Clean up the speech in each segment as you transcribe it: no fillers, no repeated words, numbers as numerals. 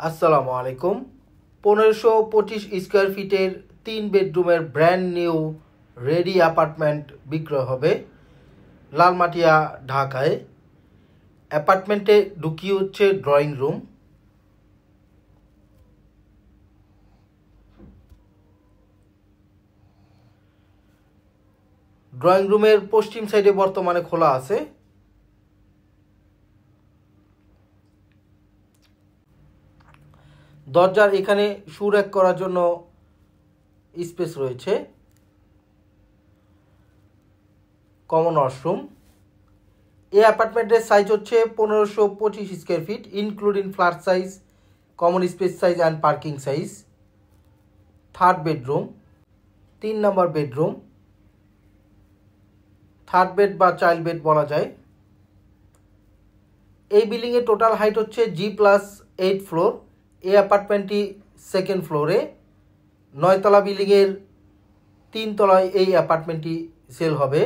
আসসালামু আলাইকুম। 1525 স্কোয়ার ফিটের 3 বেডরুমের ব্র্যান্ড নিউ রেডি অ্যাপার্টমেন্ট বিক্রয় হবে লালমাটিয়া, ঢাকায়। অ্যাপার্টমেন্টে ঢুকিয়ে হচ্ছে ড্রয়িং রুম। ড্রয়িং রুমের পশ্চিম সাইডে বর্তমানে খোলা আছে। দরজার এখানে শু র্যাক করার জন্য স্পেস রয়েছে। Common washroom. এই অ্যাপার্টমেন্টের সাইজ হচ্ছে 1525 square feet, including flat size, common space size and parking size. 3rd bedroom, 3 number bedroom, 3rd bed বা চাইল্ড বেড বলা যায়। এই বিল্ডিংয়ের টোটাল হাইট হচ্ছে G+8 ফ্লোর। এই অ্যাপার্টমেন্টটি 2nd ফ্লোরে। 9 তলা বিল্ডিংয়ের 3 তলায় এই অ্যাপার্টমেন্টটি সেল হবে।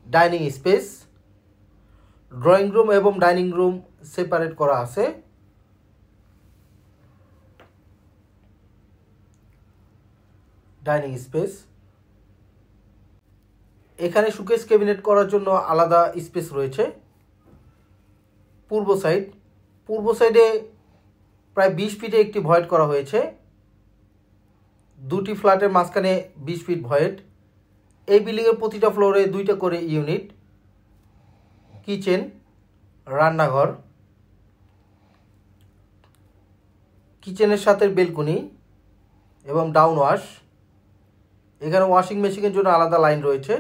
ডাইনিং স্পেস, ড্রয়িং রুম এবং ডাইনিং রুম সেপারেট করা আছে। ডাইনিং স্পেস, এখানে শোকেস ক্যাবিনেট করার জন্য আলাদা স্পেস রয়েছে। পূর্ব সাইডে প্রায় 20 ফিটে একটি ভয়েড করা হয়েছে। 2টি ফ্ল্যাটের মাঝখানে 20 ফিট ভয়েড। এই বিল্ডিংয়ের প্রতিটা ফ্লোরে 2টা করে ইউনিট। কিচেন, রান্নাঘর, কিচেনের সাথে বেলকনি এবং ডাউন ওয়াশ। এখানে ওয়াশিং মেশিনের জন্য আলাদা লাইন রয়েছে।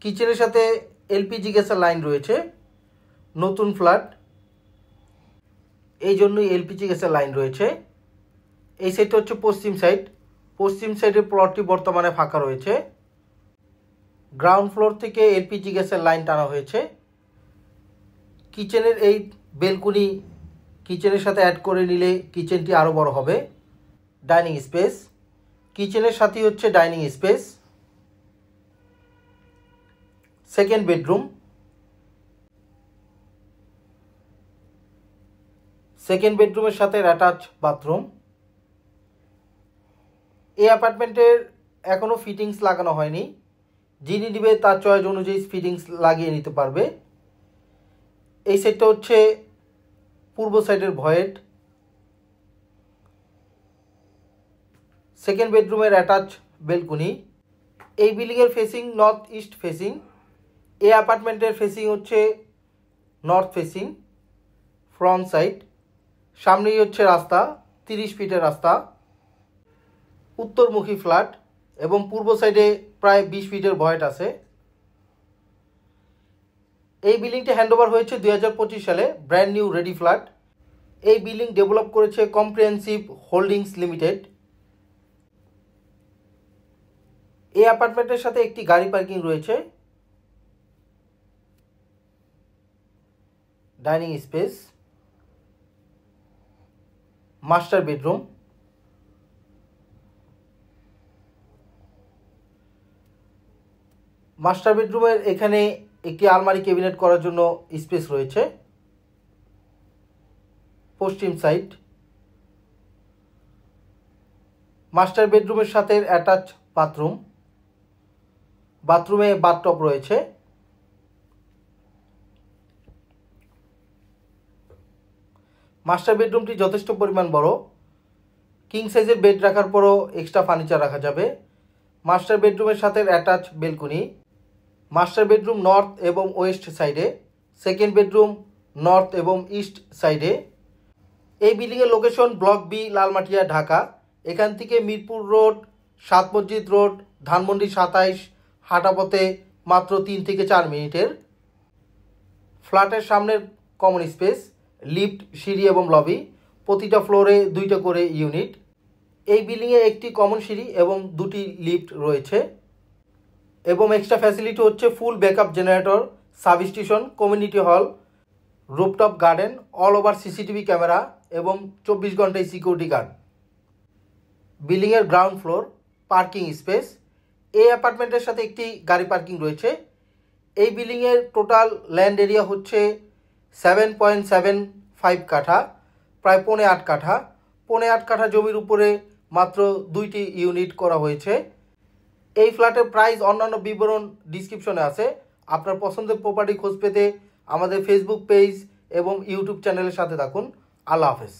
কিচেনের সাথে এলপিজি গ্যাসের লাইন রয়েছে। নতুন ফ্ল্যাট, এই জন্যই এলপিজি গ্যাসের লাইন রয়েছে। এই সাইডটা হচ্ছে পশ্চিম সাইডের প্লটটি বর্তমানে ফাঁকা রয়েছে। গ্রাউন্ড ফ্লোর থেকে এলপিজি গ্যাসের লাইন টানা হয়েছে। কিচেনের এই বেলকনি কিচেনের সাথে অ্যাড করে নিলে কিচেনটি আরও বড় হবে। ডাইনিং স্পেস, কিচেনের সাথেই হচ্ছে dining space. 2nd bedroom, 2nd বেডরুমের সাথে অ্যাটাচ বাথরুম। এই অ্যাপার্টমেন্টের এখনও ফিটিংস লাগানো হয়নি। যিনি নেবে তার চয়েস অনুযায়ী ফিটিংস লাগিয়ে নিতে পারবে। এই সেটটা হচ্ছে পূর্ব সাইডের ভয়েড। 2nd বেডরুমের অ্যাটাচ বেলকনি। এই বিল্ডিংয়ের ফেসিং নর্থ ইস্ট ফেসিং। এই অ্যাপার্টমেন্টের ফেসিং হচ্ছে নর্থ ফেসিং। ফ্রন্ট সাইড, সামনেই হচ্ছে রাস্তা, 30 ফিটের রাস্তা। উত্তরমুখী ফ্ল্যাট এবং পূর্ব সাইডে প্রায় 20 ফিটের ভয়েড আছে। এই বিল্ডিংটি হ্যান্ডওভার হয়েছে 2025 সালে। Brand new ready flat. এই বিল্ডিং ডেভেলপ করেছে কম্প্রিহেনসিভ হোল্ডিংস লিমিটেড। এই অ্যাপার্টমেন্টের সাথে একটি গাড়ি পার্কিং রয়েছে। Dining space, master bedroom, master বেডরুমের এখানে একটি আলমারি ক্যাবিনেট করার জন্য স্পেস রয়েছে। পশ্চিম সাইড, মাস্টার বেডরুমের সাথে অ্যাটাচ বাথরুম। বাথরুমে বাথটব রয়েছে। মাস্টার বেডরুমটি যথেষ্ট পরিমাণ বড়। কিং সাইজের বেড রাখার পরও এক্সট্রা ফার্নিচার রাখা যাবে। মাস্টার বেডরুমের সাথে attach balcony. Master bedroom north এবং ওয়েস্ট সাইডে। 2nd বেডরুম নর্থ এবং ইস্ট সাইডে। এই বিল্ডিংয়ের location block B, Lalmatia, Dhaka. এখান থেকে মিরপুর রোড, 7 মসজিদ রোড, ধানমন্ডি 27 হাঁটাপথে মাত্র 3 থেকে 4 মিনিটের। ফ্ল্যাটের সামনের কমন স্পেস, লিফট, সিঁড়ি এবং লবি। প্রতিটা ফ্লোরে 2টা করে ইউনিট। এই বিল্ডিংয়ে একটি কমন সিঁড়ি এবং 2টি লিফট রয়েছে। এবং এক্সট্রা ফ্যাসিলিটি হচ্ছে full backup generator, substation, community hall, rooftop garden, all over CCTV camera এবং 24 ঘন্টায় সিকিউরিটি গার্ড। বিল্ডিংয়ের গ্রাউন্ড ফ্লোর, পার্কিং স্পেস। এই অ্যাপার্টমেন্টের সাথে একটি গাড়ি পার্কিং রয়েছে। এই বিল্ডিংয়ের টোটাল ল্যান্ড এরিয়া হচ্ছে 7.75 কাঠা। প্রায় 8.5 কাঠা। 8.5 কাঠা জমির উপরে মাত্র 2টি ইউনিট করা হয়েছে। এই ফ্ল্যাটের প্রাইস অন্যান্য বিবরণ ডিসক্রিপশনে আছে। আপনার পছন্দের প্রপার্টি খোঁজ পেতে আমাদের ফেসবুক পেজ এবং ইউটিউব চ্যানেলের সাথে থাকুন। আল্লাহ হাফেজ।